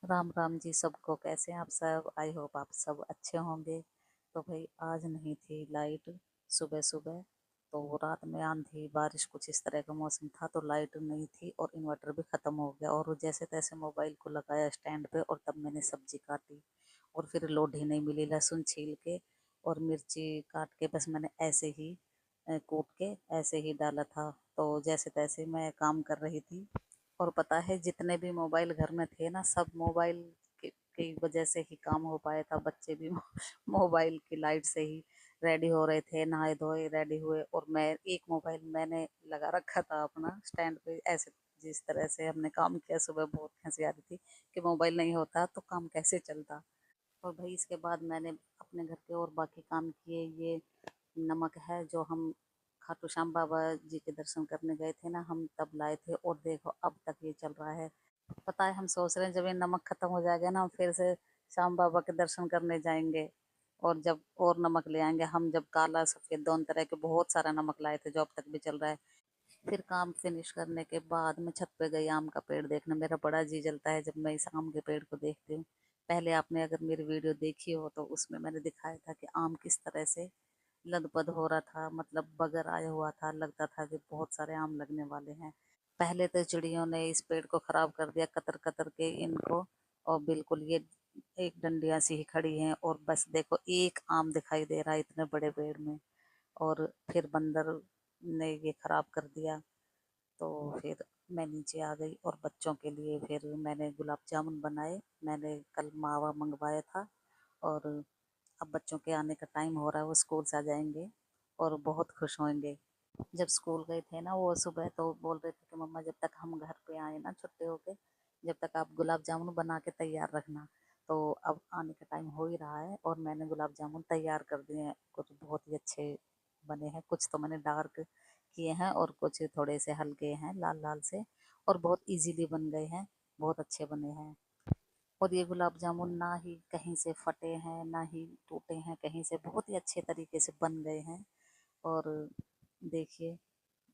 राम राम जी सबको। कैसे हैं आप सब? आई होप आप सब अच्छे होंगे। तो भाई आज नहीं थी लाइट सुबह सुबह। तो रात में आंधी बारिश कुछ इस तरह का मौसम था, तो लाइट नहीं थी और इन्वर्टर भी ख़त्म हो गया। और वो जैसे तैसे मोबाइल को लगाया स्टैंड पे, और तब मैंने सब्जी काटी और फिर लोड ही नहीं मिली। लहसुन छील के और मिर्ची काट के बस मैंने ऐसे ही कूट के ऐसे ही डाला था। तो जैसे तैसे मैं काम कर रही थी। और पता है जितने भी मोबाइल घर में थे ना, सब मोबाइल की वजह से ही काम हो पाया था। बच्चे भी मोबाइल की लाइट से ही रेडी हो रहे थे, नहाए धोए रेडी हुए। और मैं एक मोबाइल मैंने लगा रखा था अपना स्टैंड पे ऐसे। जिस तरह से हमने काम किया सुबह, बहुत हंसी आ रही थी कि मोबाइल नहीं होता तो काम कैसे चलता। और भाई इसके बाद मैंने अपने घर के और बाकी काम किए। ये नमक है जो हम खाटू श्याम बाबा जी के दर्शन करने गए थे ना, हम तब लाए थे, और देखो अब तक ये चल रहा है। पता है हम सोच रहे हैं जब ये नमक खत्म हो जाएगा ना, हम फिर से श्याम बाबा के दर्शन करने जाएंगे। और जब और नमक ले आएंगे हम, जब काला सफेद दोनों तरह के बहुत सारा नमक लाए थे जो अब तक भी चल रहा है। फिर काम फिनिश करने के बाद मैं छत पे गई आम का पेड़ देखने। मेरा बड़ा जी जलता है जब मैं इस आम के पेड़ को देखती हूँ। पहले आपने अगर मेरी वीडियो देखी हो तो उसमें मैंने दिखाया था कि आम किस तरह से लदबद हो रहा था, मतलब बगर आया हुआ था, लगता था कि बहुत सारे आम लगने वाले हैं। पहले तो चिड़ियों ने इस पेड़ को खराब कर दिया, कतर कतर के इनको। और बिल्कुल ये एक डंडियां सी ही खड़ी हैं, और बस देखो एक आम दिखाई दे रहा है इतने बड़े पेड़ में। और फिर बंदर ने ये खराब कर दिया। तो फिर मैं नीचे आ गई और बच्चों के लिए फिर मैंने गुलाब जामुन बनाए। मैंने कल मावा मंगवाया था। और अब बच्चों के आने का टाइम हो रहा है, वो स्कूल से आ जाएंगे और बहुत खुश होंगे। जब स्कूल गए थे ना वो सुबह, तो बोल रहे थे कि मम्मा जब तक हम घर पे आए ना छुट्टे होके, जब तक आप गुलाब जामुन बना के तैयार रखना। तो अब आने का टाइम हो ही रहा है और मैंने गुलाब जामुन तैयार कर दिए हैं। कुछ बहुत ही अच्छे बने हैं, कुछ तो मैंने डार्क किए हैं और कुछ थोड़े से हल्के हैं लाल लाल से। और बहुत इजीली बन गए हैं, बहुत अच्छे बने हैं। और ये गुलाब जामुन ना ही कहीं से फटे हैं ना ही टूटे हैं कहीं से, बहुत ही अच्छे तरीके से बन गए हैं। और देखिए,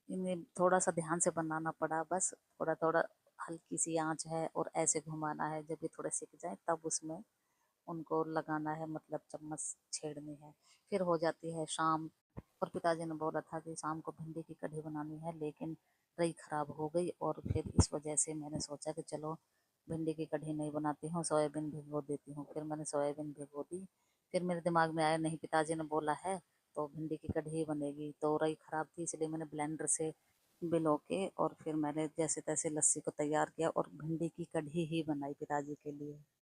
इन्हें थोड़ा सा ध्यान से बनाना पड़ा, बस थोड़ा थोड़ा हल्की सी आंच है और ऐसे घुमाना है। जब ये थोड़े सिक जाए तब उसमें उनको लगाना है, मतलब चम्मच छेड़नी है। फिर हो जाती है शाम। और पिताजी ने बोला था कि शाम को भिंडी की कढ़ी बनानी है, लेकिन रही खराब हो गई। और फिर इस वजह से मैंने सोचा कि चलो भिंडी की कढ़ी नहीं बनाती हूँ, सोयाबीन भिगो देती हूँ। फिर मैंने सोयाबीन भिगो दी। फिर मेरे दिमाग में आया नहीं, पिताजी ने बोला है तो भिंडी की कढ़ी ही बनेगी। तो रही खराब थी इसलिए मैंने ब्लेंडर से बिलो के और फिर मैंने जैसे तैसे लस्सी को तैयार किया और भिंडी की कढ़ी ही बनाई पिताजी के लिए।